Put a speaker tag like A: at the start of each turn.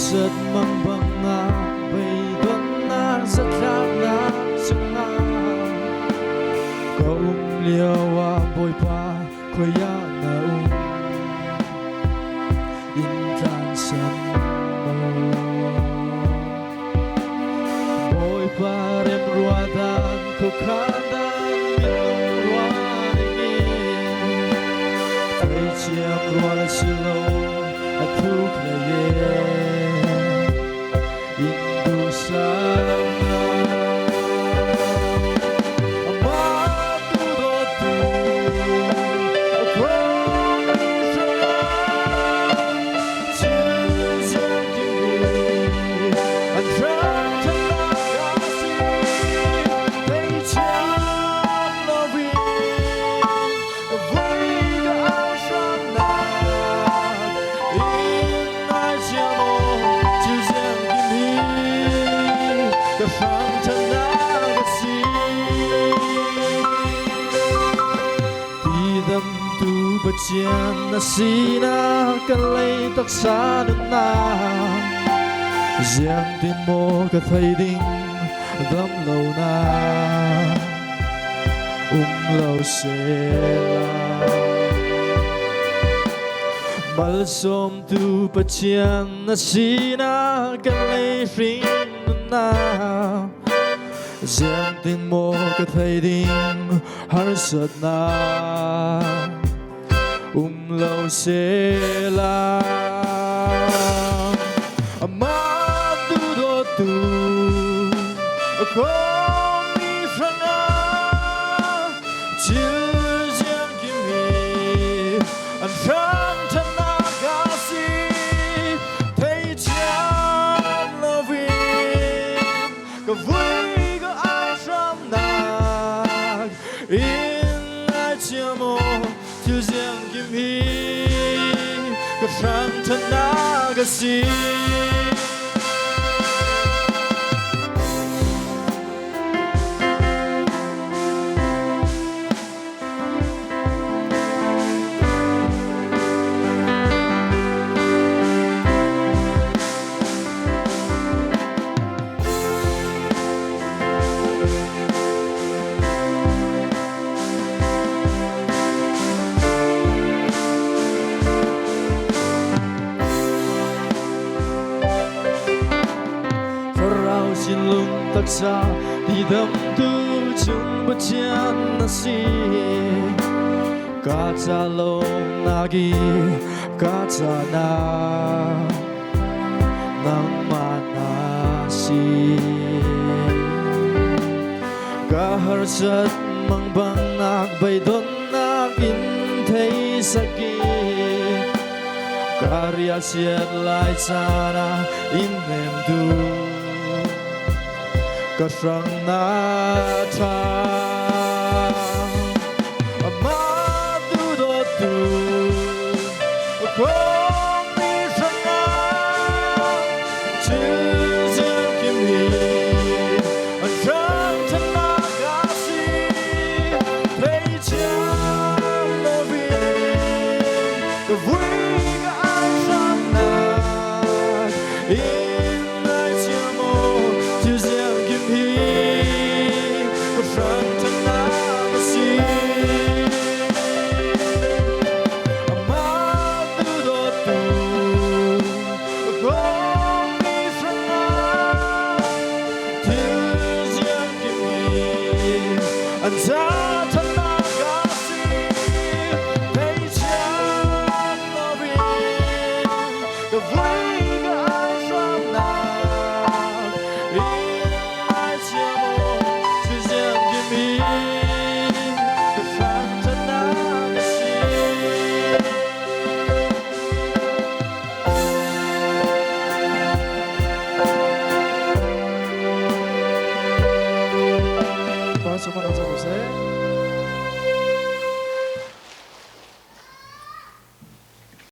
A: Harsat mang banga bay don na sa tlak na sanga Kaum liawa boy pa koya na Intan san mo Boy pa rem ruadan ko kandan minong ruaningin Tay chiam ruala silo at puklayen Indu sana Amatudotu Akwami sana Chilzang kimi Antran tanakasi Peichang lovin Avariga ashana Chian na sina kalay taksa na Giang tin mo ka thấy đinh đâm lâu na lâu sẽ la Mal som tu pa chian na sina kalay ring na Giang tin mo ka thấy đinh harsat na lâu sẽ la Amadu do tu Komi franga Chil jiang kimi Antran tanagasi Pei chiang lovin Ka vui ka ai tram nag In ai chia mo Chil jiang kimi Ka tram tanagasi Xin lung tất xa đi đâm tu chung bất chán na si Cả cha lông na gi cả cha na nang ma na si Cả har sat mang bang nak bay don nak in thấy saki Karya siat lai sana in em du Kasang na ta Amadu do tu Komi franga Chilzang kimi Antran tanagasi Pei chiang